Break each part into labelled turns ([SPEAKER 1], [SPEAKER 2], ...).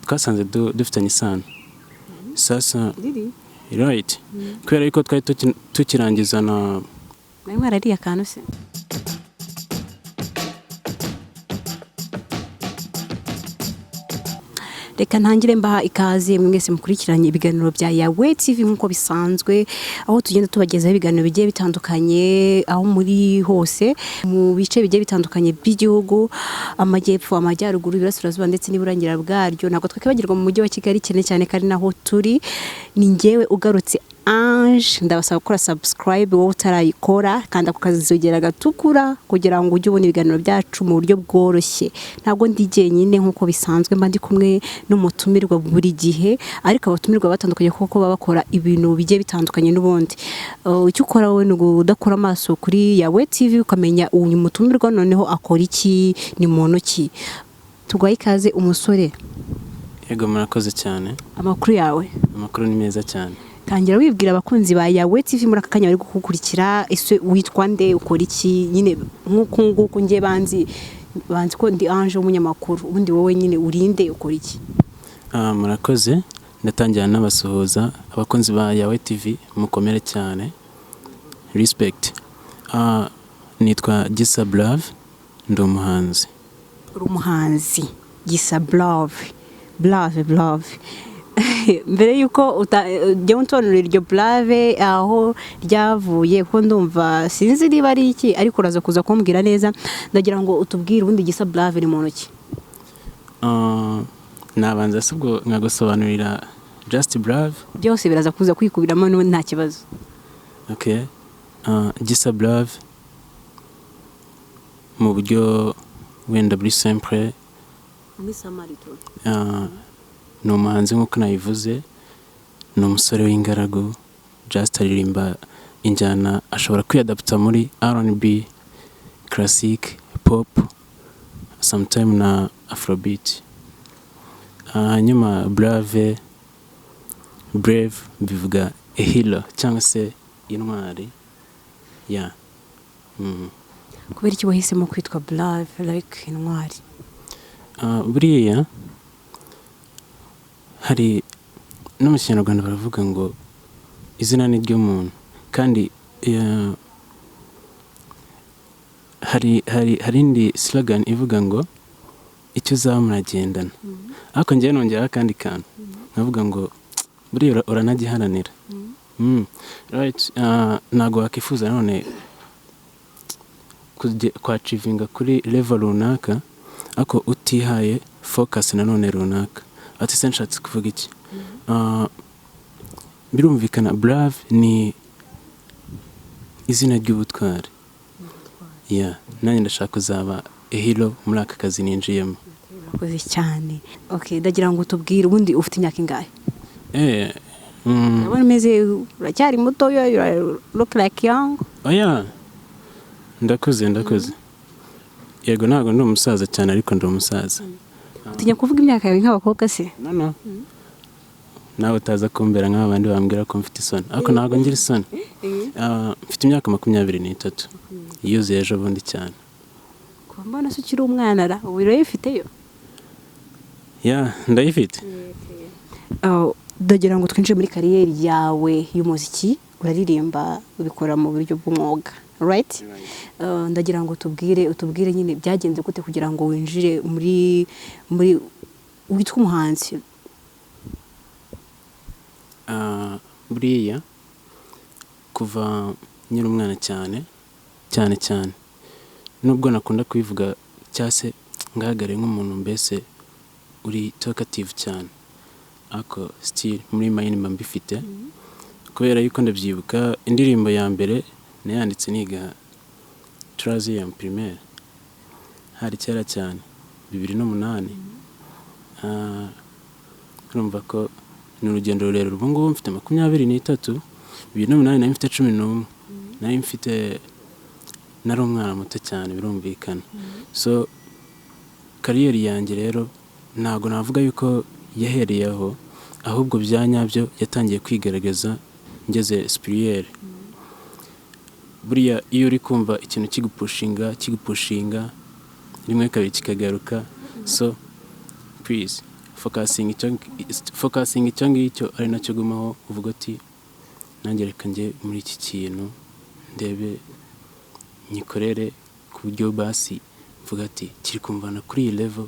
[SPEAKER 1] twasanze dufitanye isano sasa right kubera yuko twari tukirangiza na
[SPEAKER 2] mwari arariye akantu se reka ntangire mbaha ikaze mwese mukurikiranye ibiganiro bya Yawe TV nkuko bisanzwe aho tugenda tubagezaho ibiganiro bigiye bitandukanye aho muri hose mu bice bigiye bitandukanye by'igihugu amajyepfo amajyaruguru ibirasirazuba ndetse n'iburangira bwaryo ntabwo twakibagirwa mu mujyi wa Kigali cyane kandi naho turi ni njyewe ugarutse Ange ndabasaba gukora subscribe wowe utarayikora kandi akazogera gatukura kugira ngo ujye ubona ibiganiro byacu mu buryo bworoshye ntabwo ndi jyenyine nkuko bisanzwe mba ndi kumwe n'umutumirwa buri gihe ariko abatumirwa batandukanye kuko baba bakora ibintu bigiye bitandukanye n'ubundi icyo ukora wowe ni udakora amaso kuri Yawe TV ukamenya uyu mutumirwa noneho akora iki ni muntu ki tugwaye ikaze umusore
[SPEAKER 1] yego murakoze cyane
[SPEAKER 2] amakuru yawe
[SPEAKER 1] amakuru ni meza cyane
[SPEAKER 2] tangira wibwira abakunzi ba Yawe TV muri aka kanya bari gukurikira ese witwa nde ukora iki nyine nk'uko ngiye banzi ko ndi Ange umunyamakuru ubundi wowe nyine urinde ukora iki
[SPEAKER 1] murakoze ndatangira n'abasuhuza abakunzi ba Yawe TV mukomere cyane respect nitwa Gisa Brave ndi umuhanzi
[SPEAKER 2] uri umuhanzi Gisa Brave mbere yuko ujya untonora iryo Brave aho ryavuye ko ndumva sinzi niba ari iki ariko uraza kuza kumbwira neza ndagira ngo utubwire ubundi Gisa Brave ni muntu ki
[SPEAKER 1] nabanza subwo nkagusobanurira Just Brave
[SPEAKER 2] byose biraza kuza kwikubiramo nta kibazo
[SPEAKER 1] okay Gisa Brave mu buryo wenda buri simple ni umuhanzi nk'uko nabivuze ni umusore w'ingaragu just aririmba injyana ashobora kwiyadapta muri R&B classic pop sometime na afrobeat hanyuma brave bivuga a hero cyangwa se intwari ya
[SPEAKER 2] kubera iki wahisemo kwitwa Brave like intwari
[SPEAKER 1] buriya hari no mu Kinyarwanda baravuga ngo izina ni ry'umuntu kandi hari indi slogan ivuga ngo icyo uzaba muragendana ariko njyewe nongera akandi kantu nkavuga ngo buriya uranagiharanira right ntabwo wakifuza none kwacivinga kuri level runaka ariko utihaye focus nanone runaka ati se nshatse kuvuga iki birumvikana Brave ni izina ry'ubutwari nanjye ndashaka kuzaba a hero muri aka kazi ninjiyemo
[SPEAKER 2] urakoze cyane okay ndagira ngo tubwire ubundi ufite imyaka ingahe urabona umeze uracyari muto you look like young
[SPEAKER 1] ndakuze yego ntabwo ndi umusaza cyane ariko ndi umusaza
[SPEAKER 2] utinya kuvuga imyaka yawe nk'abakobwa se
[SPEAKER 1] no nawe utaza kumbera nk'abandi bambwira ko mfite isoni ariko ntabwo ngira isoni mfite imyaka 23 yuzuye ejo bundi cyane
[SPEAKER 2] mbona se ukiri umwana ra ubu urayifiteyo
[SPEAKER 1] ndayifite
[SPEAKER 2] ndagira ngo twinjire muri kariyeri yawe y'umuziki uraririmba ubikora mu buryo bw'umwuga right ndagira ngo utubwire nyine byagenze gute kugira ngo winjire muri witwa umuhanzi
[SPEAKER 1] buriya kuva nyiri umwana cyane nubwo nakunda kubivuga cyase ngahagare nk'umuntu mbese uri talkative cyane ako still muri mind mbifite kubera yuko ndabyibuka indirimbo ya mbere nayanditse niga troisième primaire hari kera cyane 2008 urumva ko ni urugendo rurerure ubu ngubu mfite 23 2008 nari mfite 11 nari mfite nari umwana muto cyane birumvikana so kariyeri yanjye rero ntago navuga yuko yahereyeho ahubwo byanyabyo yatangiye kwigaragaza ngeze superieur buriya iyo uri kumva ikintu kigupushinga rimwe kabiri kikagaruka so please focusing icyo ngicyo ari nacyo gumaho uvuga ati nanjye reka njye muri iki kintu ndebe nyikorere ku buryo basi mvuga ati kiri kumvana kuri iyi level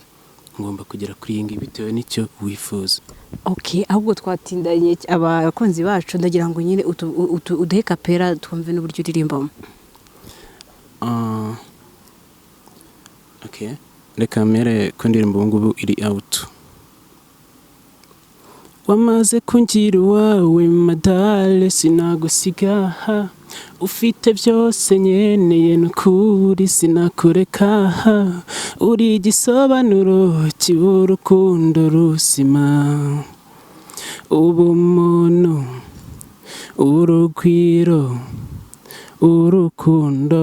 [SPEAKER 1] ngomba kugera kuri iyi ngiyi bitewe n'icyo wifuza.
[SPEAKER 2] Okay, ahubwo twatindanye abakunzi bacu ndagira ngo nyine uduhe kapera twumve n'uburyo uririmbamo.
[SPEAKER 1] Okay, reka mere ko ndirimbo ubu ngubu iri out. Wamaze kungira uwawe madale sinagusigaha, ufite byose nyeneye n'ukuri sinakureka, uri igisobanuro cy'urukundo rusima, ubumuntu, urugwiro, urukundo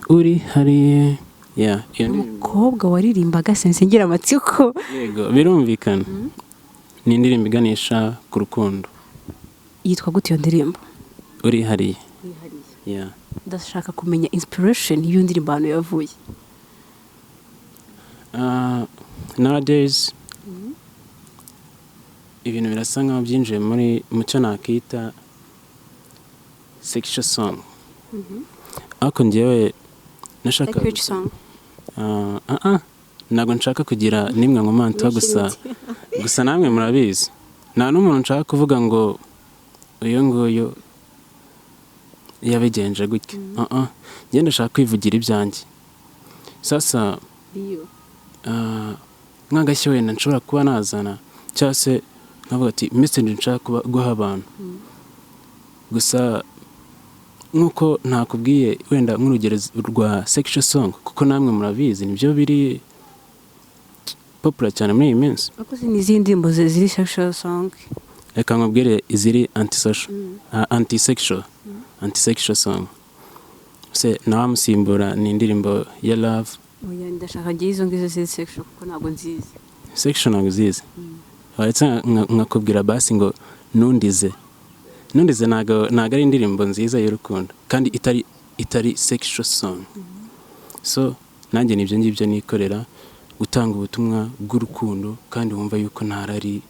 [SPEAKER 1] urihariye.
[SPEAKER 2] Umukobwa waririmbaga sensengera amatsiko.
[SPEAKER 1] Yego, birumvikana. Ni indirimbo iganisha ku rukundo.
[SPEAKER 2] Yitwa gute iyo ndirimbo?
[SPEAKER 1] Urihariye.
[SPEAKER 2] Ndashaka kumenya inspiration y'iyo ndirimbo hano yavuye.
[SPEAKER 1] Nowadays ibintu birasa nkaho byinjiye muri mucyo nakita sexual song. Ariko njyewe nashaka ntabwo nshaka kugira nimwe nkomanto gusa namwe murabizi nta n'umuntu nshaka kuvuga ngo uyu nguyu yabigenje gutya. Njye ndashaka kwivugira ibyanjye. Sasa nk'agashya wenda nshobora kuba nazana cyangwa se nkavuga ati message nshaka guha abantu. Gusa nk'uko ntakubwiye wenda nk'urugero rwa sexual song kuko namwe murabizi nibyo biri popular cyane muri iyi minsi.
[SPEAKER 2] Akoze n'izindi ndirimbo ziri sexual song.
[SPEAKER 1] Reka nkubwire iziri anti-sexual song. Se nawamusimbura ni indirimbo ya love.
[SPEAKER 2] Oya ndashaka izo ngizo ziri sexual kuko ntabwo nzizi.
[SPEAKER 1] Sexual ntabwo zizi. Ndetse nkakubwira basi ngo nundize ntabwo ari indirimbo nziza y'urukundo kandi itari sexual song. So nanjye nibyo ngibyo nikorera gutanga ubutumwa bw'urukundo kandi wumva yuko ntarari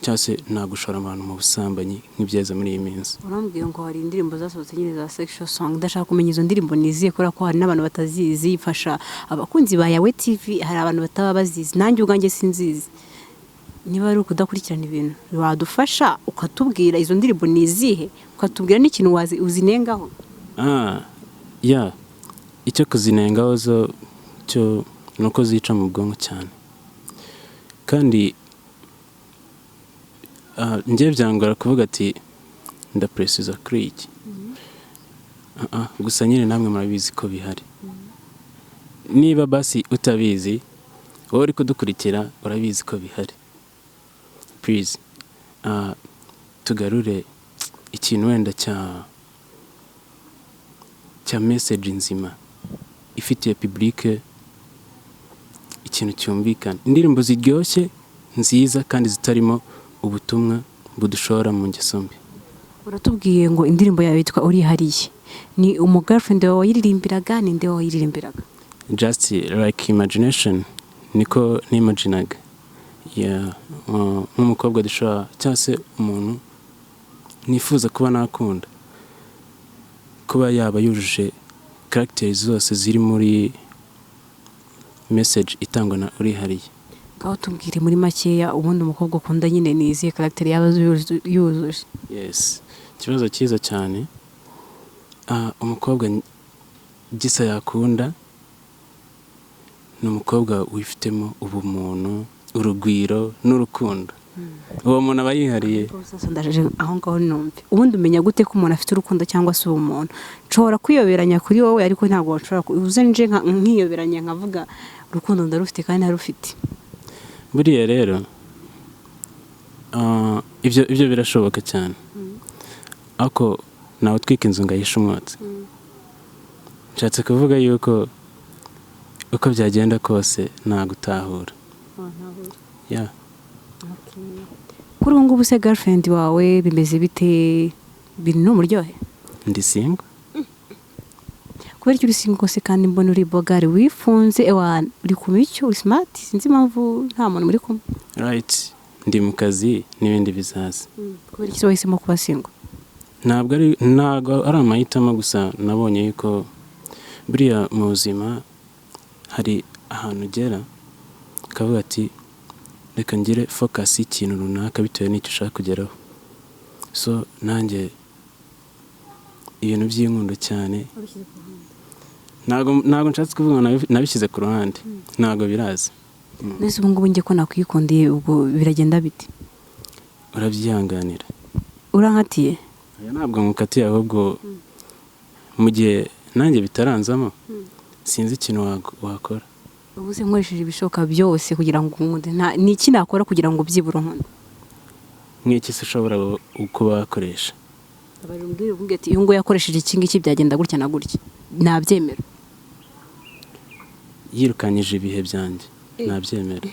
[SPEAKER 1] cyangwa se nagushora abantu mu busambanyi nk'ibyeza muri iyi minsi.
[SPEAKER 2] Urambwiye ngo hari indirimbo zasohotse nyine za sexual song. Ndashaka kumenya izo ndirimbo niziye kubera ko hari n'abantu batazizi. Ifasha abakunzi ba Yawe TV, hari abantu bataba bazizi, nanjye ubwanjye sinzizi. Niba ari ukudakurikirana ibintu wadufasha ukatubwira izo ndirimbo nizihe, ukatubwira n'ikintu uzinengaho.
[SPEAKER 1] Icyo kuzinengaho zo cyo nuko zica mu bwonko cyane kandi njye byangora kuvuga ati ndapresiza kuri iki. Gusa nyine namwe murabizi ko bihari. Niba basi utabizi wowe uri kudukurikira urabizi ko bihari. Please tugarure ikintu wenda cya message nzima ifitiye public ikintu cyumvikana. Indirimbo ziryoshye nziza kandi zitarimo ubutumwa budushora mu ngeso mbi.
[SPEAKER 2] Uratubwiye ngo indirimbo yawe yitwa urihariye. Ni umugirlfriend wawe yiririmbiraga ninde wawe yiririmbiraga?
[SPEAKER 1] Just like imagination niko nimaginaga. Nk'umukobwa dushobora cyangwa se umuntu nifuza kuba nakunda kuba yaba yujuje characters zose ziri muri message itangwa na urihariye.
[SPEAKER 2] Ngaho tubwire muri makeya ubundi umukobwa ukunda nyine ni izihe character yaba yujuje?
[SPEAKER 1] Yes, ikibazo cyiza cyane. Umukobwa gisa yakunda ni umukobwa wifitemo ubumuntu, urugwiro n'urukundo. Uwo muntu aba yihariye.
[SPEAKER 2] Aho ngaho numve ubundi umenya gute ko umuntu afite urukundo cyangwa se ubumuntu? Nshobora kwiyoberanya kuri wowe ariko ntabwo nshobora uze nje nkiyoberanya nkavuga urukundo ndarufite kandi ntarufite.
[SPEAKER 1] Buriya rero ibyo birashoboka cyane. Ako nawe twika inzu ngahisha umwotsi. Nshatse kuvuga yuko uko byagenda kose nagutahura.
[SPEAKER 2] Kuri ubu ngubu se girlfriend wawe bimeze bite? Biri no muryohe?
[SPEAKER 1] Ndi single.
[SPEAKER 2] Kubera uri single se kandi mbona uri bogari wifunze uri ku micyo uri smart sinzi impamvu nta muntu muri kumwe.
[SPEAKER 1] right, ndi mu kazi n'ibindi bizaza.
[SPEAKER 2] kubera iki wahisemo kuba single?
[SPEAKER 1] Ntabwo ari amahitamo gusa, nabonye yuko buriya mu buzima hari ahantu ugera ukavuga ati reka ngire focus y'ikintu runaka bitewe n'icyo ushaka kugeraho. So nanjye ibintu by'inkundo cyane ntabwo nshatse kuvuga nabishyize ku ruhande, ntabwo biraza.
[SPEAKER 2] Nese ubu ngubu njye ko nakwikundiye ubwo biragenda bite?
[SPEAKER 1] Urabyihanganira.
[SPEAKER 2] Urankatiye?
[SPEAKER 1] Ntabwo nkukatiye, ahubwo mu gihe nanjye bitaranzamo sinzi ikintu wakora.
[SPEAKER 2] Ubu se nkoresheje ibishoboka byose kugira ngo nkunde, ni iki nakora kugira ngo byibura nkunde?
[SPEAKER 1] Nk'iki se ushobora kuba wakoresha?
[SPEAKER 2] Abarumbwire uvuge ati iyo ngo yakoresheje iki ngiki byagenda gutya na gutya, nabyemera.
[SPEAKER 1] Yirukanyije ibihe byanjye, nabyemera.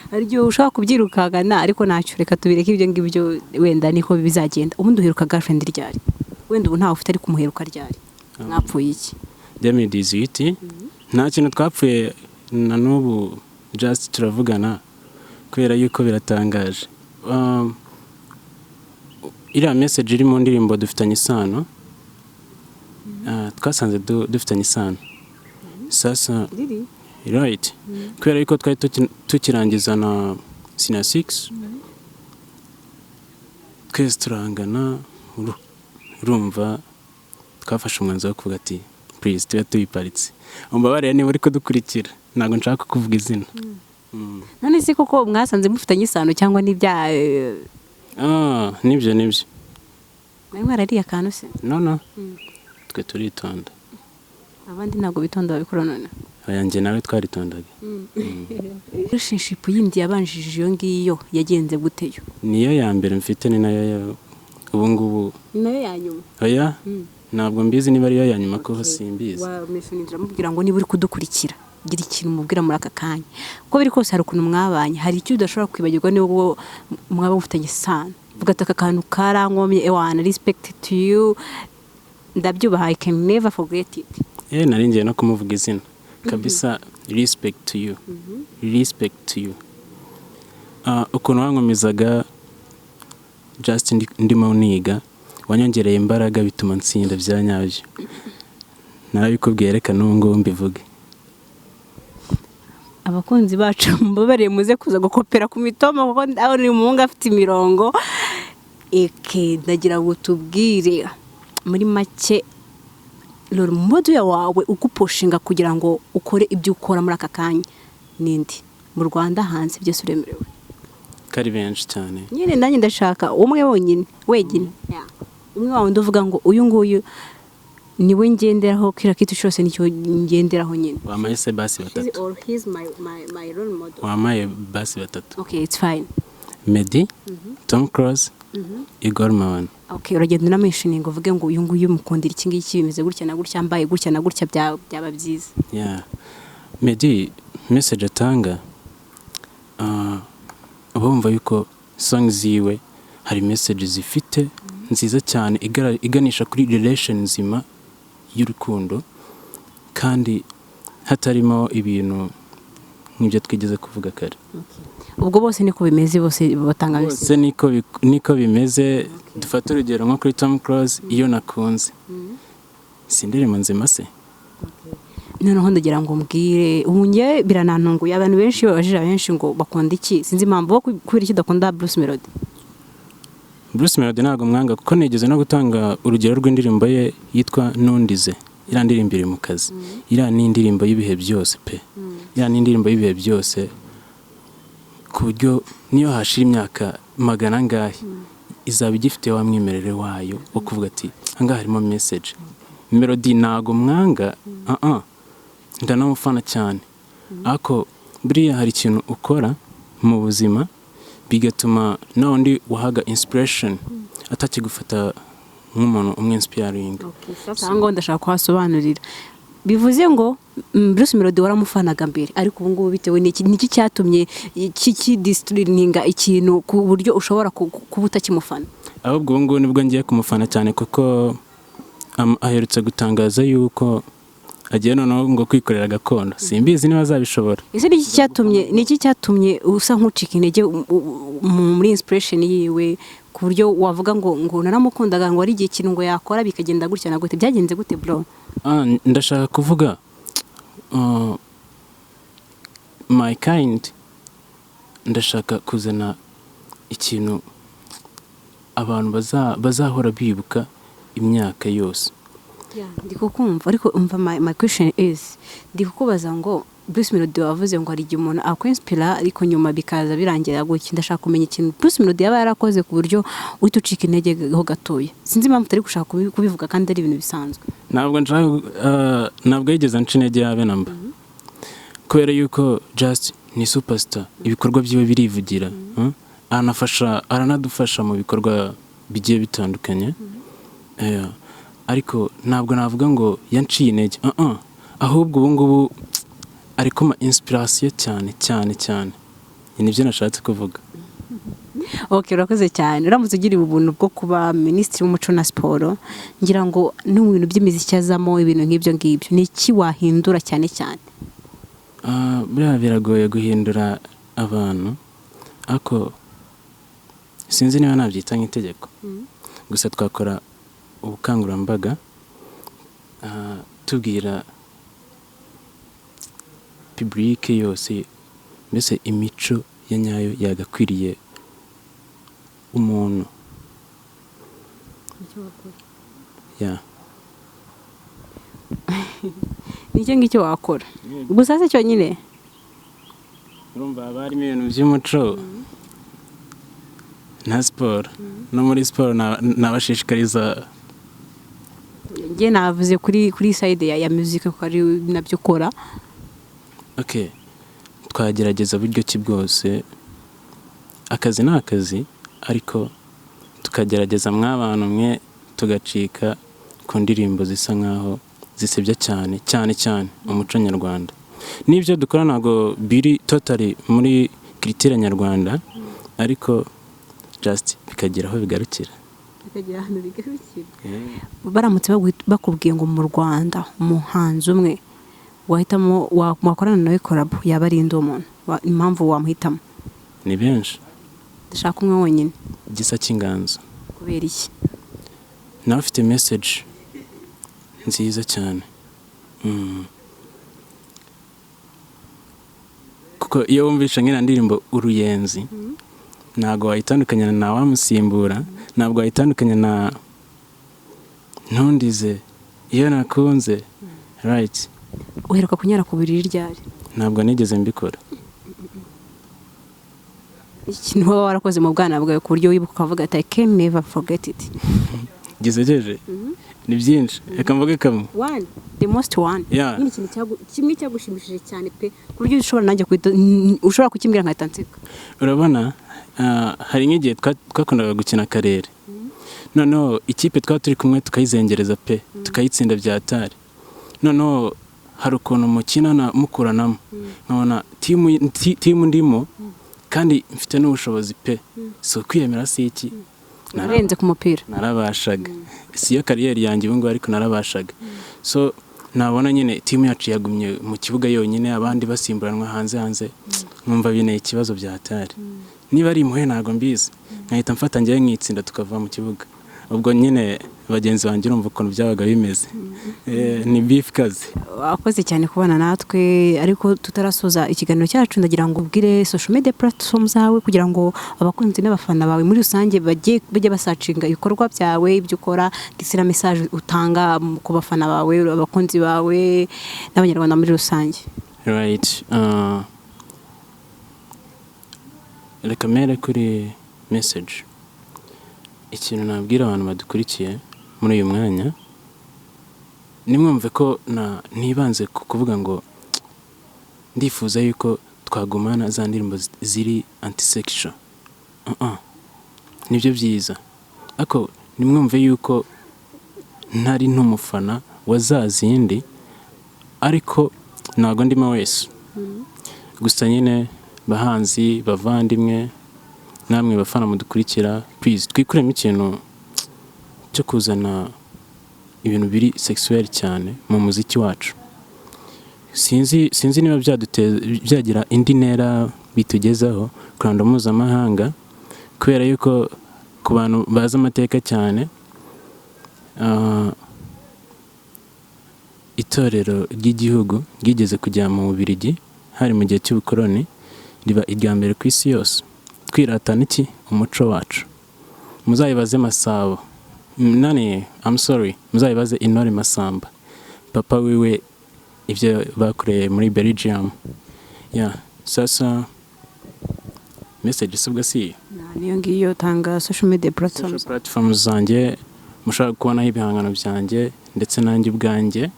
[SPEAKER 2] Aryo ushaka kubyirukagana, ariko ntacyo, reka tubireke ibyo ngibyo, wenda niko bizagenda. Ubundi uheruka girlfriend ryari? Wenda ubu ntawe ufite ariko umuheruka ryari? Mwapfuye iki?
[SPEAKER 1] 2018 nta kintu twapfuye na n'ubu, just turavugana kubera yuko biratangaje. Iriya message iri mu ndirimbo dufitanye isano, twasanze dufitanye isano. Sasa right, kubera yuko twari tukirangiza na senior 6, twese turangana, urumva twafashe umwanzuro wo kuvuga ati please tube tuyiparitse. Umbabarire niba uri kudukurikira, ntabwo nshaka kuvuga izina.
[SPEAKER 2] None se koko mwasanze mufitanye isano cyangwa n'ibya
[SPEAKER 1] nibyo
[SPEAKER 2] mwari mwarariye akantu se?
[SPEAKER 1] No, twe turitonda.
[SPEAKER 2] Abandi ntabwo bitonda babikora none?
[SPEAKER 1] Yanjye nawe twaritondaga.
[SPEAKER 2] Relationship yindi yabanjije iyo ngiyo yagenze guteyo?
[SPEAKER 1] Niyo ya mbere mfite, ni nayo ubu ngubu.
[SPEAKER 2] Nayo ya nyuma?
[SPEAKER 1] Oya, ntabwo mbizi niba ariyo ya nyuma, ko simbizi.
[SPEAKER 2] Wamesonera mubwira ngo niba uri kudukurikira gira ikintu mubwira muri aka kanya, ko biri kose hari ukuntu mwabanye, hari icyo udashobora kwibagirwa niba mwaba mufitanye isano. Vuga ati aka kantu karankomye, ewana, respect to you, ndabyubaha, I can never forget it.
[SPEAKER 1] Nari ngiye no kumuvuga izina kabisa. Respect to you, respect to you. Ukuntu wankomezaga just ndimo niga, wanyongereye imbaraga bituma nsinda bya nyabyo. Narabikubwiye, reka n'ubu mbivuge.
[SPEAKER 2] Abakunzi bacu mbabareye muze kuza gukopera ku mitoma, kuko aho ni umuhungu afite imirongo. Ndagira ngo tubwire muri make rero modo ya wawe ugupushinga kugira ngo ukore ibyo ukora muri aka kanya nindi mu Rwanda, hanze byose uremerewe?
[SPEAKER 1] Kari benshi cyane
[SPEAKER 2] nyine, nanjye ndashaka umwe wenyine umwe wawe nduvuga ngo uyu nguyu niwe ngenderaho, kira kitu cyose nicyo ngenderaho nyine.
[SPEAKER 1] Wamaye se basi batatu?
[SPEAKER 2] Or he's my role model.
[SPEAKER 1] Wamaye basi batatu?
[SPEAKER 2] Okay, it's fine.
[SPEAKER 1] Meddy, Tom Cruise, Igor Mawan.
[SPEAKER 2] Okay, uragenda unamentioning uvuge ngo uyu nguyu mukundira iki ngiki, bimeze gutya na gutya, mbaye gutya na gutya, byaba byiza.
[SPEAKER 1] Meddy message atanga, bumva yuko songs ziwe hari messages zifite nziza cyane iganisha kuri relation nzima y'urukundo, kandi hatarimo ibintu nk'ibyo twigeze kuvuga kare.
[SPEAKER 2] Ubwo bose niko bimeze, bose batanga
[SPEAKER 1] bose niko bimeze. Dufata urugero nko kuri Tom Cruise, iyo nakunze sindirimo nzima se.
[SPEAKER 2] Noneho ndagira ngo mbwire, ubu nge biranantunguye, abantu benshi babajije benshi ngo bakunda iki, sinzi impamvu bo kubera iki udakunda Bruce Melody.
[SPEAKER 1] Bruce Melody ntabwo mwanga, kuko nigeze no gutanga urugero rw'indirimbo ye yitwa Nundize. Iriya ndirimbo iri mu kazi, iriya ni indirimbo y'ibihe byose pe, iriya ni indirimbo y'ibihe byose, ku buryo niyo hashira imyaka magana angahe izaba igifite wa mwimerere wayo wo kuvuga ati ahangaha harimo message. Melody ntabwo mwanga, ndanamufana cyane, ariko buriya hari ikintu ukora mu buzima bigatuma n'undi wahaga inspiration atakigufata nk'umuntu umwinspiring.
[SPEAKER 2] Sasa ndashaka kuhasobanurira, bivuze ngo Bruce Melody waramufanaga mbere, ariko ubu ngubu bitewe n'iki cyatumye distributinga ikintu ku buryo ushobora kuba utakimufana?
[SPEAKER 1] Ahubwo ubu ngubu nibwo ngiye kumufana cyane, kuko aherutse gutangaza yuko agiye noneho ngo kwikorera gakondo simbizi niba azabishobora.
[SPEAKER 2] Ese niki cyatumye usa nk'ucika intege muri inspiration yiwe ku buryo wavuga ngo naramukundaga ngo ari igihe kintu ngo yakora bikagenda gutya na gute, byagenze gute bro?
[SPEAKER 1] Ndashaka kuvuga my kind, ndashaka kuzana ikintu abantu bazahora bibuka imyaka yose.
[SPEAKER 2] Ndikukumva ariko umva my question is ndikukubaza ngo Bruce Melody wavuze ngo hari igihe umuntu akwenspira ariko nyuma bikaza birangira gutya. Ndashaka kumenya ikintu Bruce Melody yaba yarakoze ku buryo uhita ucika intege ho gatoya. Sinzi impamvu utari gushaka kubivuga kandi ari ibintu bisanzwe.
[SPEAKER 1] Ntabwo yigeze nca intege yabe namba, kubera yuko just ni superstar, ibikorwa byiwe birivugira, aranadufasha mu bikorwa bigiye bitandukanye, ariko ntabwo navuga ngo yanciye intege, ahubwo ubu ngubu ariko ma inspiration cyane nibyo nashatse kuvuga.
[SPEAKER 2] Okay, urakoze cyane. Uramutse ugira ubuntu bwo kuba minisitiri w'umuco na siporo, ngira ngo ni ibintu by'imiziki azamo ibintu nk'ibyo ngibyo, ni iki wahindura cyane?
[SPEAKER 1] Biragoye guhindura abantu, ariko sinzi niba nabyita nk'itegeko, gusa twakora ubukangurambaga tubwira public yose mbese imico ya nyayo yagakwiriye umuntu.
[SPEAKER 2] Nicyo ngicyo wakora gusa se cyonyine.
[SPEAKER 1] Urumva harimo ibintu by'umuco na siporo, no muri siporo nabashishikariza.
[SPEAKER 2] Njye navuze kuri side ya muziki ko ari nabyo ukora.
[SPEAKER 1] Okay, twagerageza buryo ki bwose, akazi ni akazi, ariko tukagerageza mw'abantu mwe tugacika ku ndirimbo zisa nkaho zisebya cyane umuco nyarwanda. N'ibyo dukora ntabwo biri totally muri critère nyarwanda, ariko just bikagira aho bigarukira.
[SPEAKER 2] Baramutse bakubwiye ngo mu Rwanda umuhanzi umwe wahitamo wakorana nawe collab, yaba ari indi umuntu, impamvu wamuhitamo?
[SPEAKER 1] Ni benshi.
[SPEAKER 2] Ndashaka umwe wonyine.
[SPEAKER 1] Gisa cy'inganzo.
[SPEAKER 2] Kubera iki?
[SPEAKER 1] Nawe ufite message nziza cyane. Kuko iyo wumvisha nk'ina ndirimbo Uruyenzi, ntabwo wayitandukanya na Wamusimbura, ntabwo wayitandukanya na Ntundize, iyo nakunze, right?
[SPEAKER 2] Uheruka kunyara ku buriri ryari?
[SPEAKER 1] Ntabwo nigeze mbikora.
[SPEAKER 2] Ikintu waba warakoze mu bwana bwawe ku buryo wibuka ukavuga ati I can never forget it?
[SPEAKER 1] Gisekeje ni byinshi, reka mvuge kamwe.
[SPEAKER 2] The most one.
[SPEAKER 1] Ni
[SPEAKER 2] ikintu kimwe cyagushimishije cyane pe ku buryo ushobora nanjye ushobora kukimbwira nkahita nseka.
[SPEAKER 1] Urabona, hari nk'igihe twakundaga gukina akarere, noneho ikipe twaba turi kumwe tukayizengereza pe, tukayitsinda bya tari, noneho hari ukuntu mukina mukuranamo, nkabona timu ndimo kandi mfite n'ubushobozi pe, so kwiyemera si iki,
[SPEAKER 2] narenze ku mupira,
[SPEAKER 1] narabashaga. Si yo kariyeri yanjye ubu ngubu, ariko narabashaga. So nabona nyine timu yacu yagumye mu kibuga yonyine, abandi basimburanwa hanze, nkumva bineye ikibazo bya tari. Niba ari impuhwe ntabwo mbizi, nkahita mfata njyewe nkitsinda tukava mu kibuga. Ubwo nyine bagenzi banjye urumva ukuntu byabaga bimeze. Ni beef kazi.
[SPEAKER 2] Wakoze cyane kubana natwe, ariko tutarasoza ikiganiro cyacu ndagira ngo ubwire social media platforms zawe kugira ngo abakunzi n'abafana bawe muri rusange bajye basacinga ibikorwa byawe, ibyo ukora, ndetse na message utanga ku bafana bawe, abakunzi bawe n'abanyarwanda muri rusange.
[SPEAKER 1] Right. Reka mere kuri message. Ikintu nabwira abantu badukurikiye muri uyu mwanya, nimwumve ko ntibanze kuvuga ngo ndifuza yuko twagumana za ndirimbo ziri anti-sexual. Nibyo byiza, ariko nimwumve yuko ntari n'umufana wa za zindi, ariko ntabwo ndimo wese. Gusa nyine bahanzi, bavandimwe, namwe bafana mudukurikira, please twikuremo ikintu cyo kuzana ibintu biri sexuel cyane mu muziki wacu. sinzi niba byagira indi ntera bitugezaho ku ruhando mpuzamahanga, kubera yuko ku bantu bazi amateka cyane, itorero ry'igihugu ryigeze kujya mu Bubiligi hari mu gihe cy'ubukoloni, riba irya mbere ku isi yose. Twiratana iki? Umuco wacu. Muzayibaze Masabo, muzayibaze Intore Masamba, papa wiwe ibyo bakoreye muri Belgium. Sasa message subwa si
[SPEAKER 2] niyo ngiyo tanga social media
[SPEAKER 1] platforms zanjye, mushaka kubonaho ibihangano byanjye ndetse nanjye ubwanjye.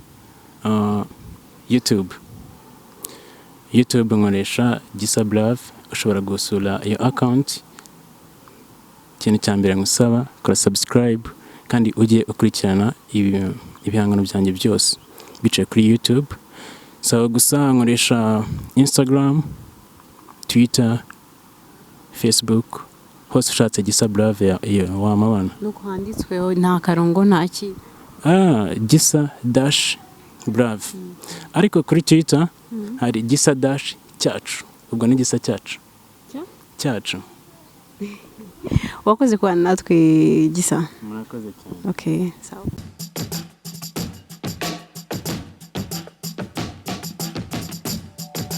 [SPEAKER 1] YouTube nkoresha Gisa Brave, ushobora gusura iyo account. Ikintu cya mbere ngusaba, kora subscribe kandi ujye ukurikirana ibihangano byanjye byose bicaye kuri YouTube. Gusa nkoresha Instagram, Twitter, Facebook, hose ushatse Gisa Brave wamabona.
[SPEAKER 2] Nuko handitsweho nta karongo ntaki.
[SPEAKER 1] Gisa Brave. Ariko kuri Twitter hari Gisa cyacu. Ubwo ni Gisa cyacu.
[SPEAKER 2] Wakoze kwa natwe Gisa.
[SPEAKER 1] Murakoze cyane.
[SPEAKER 2] Okay, sawa.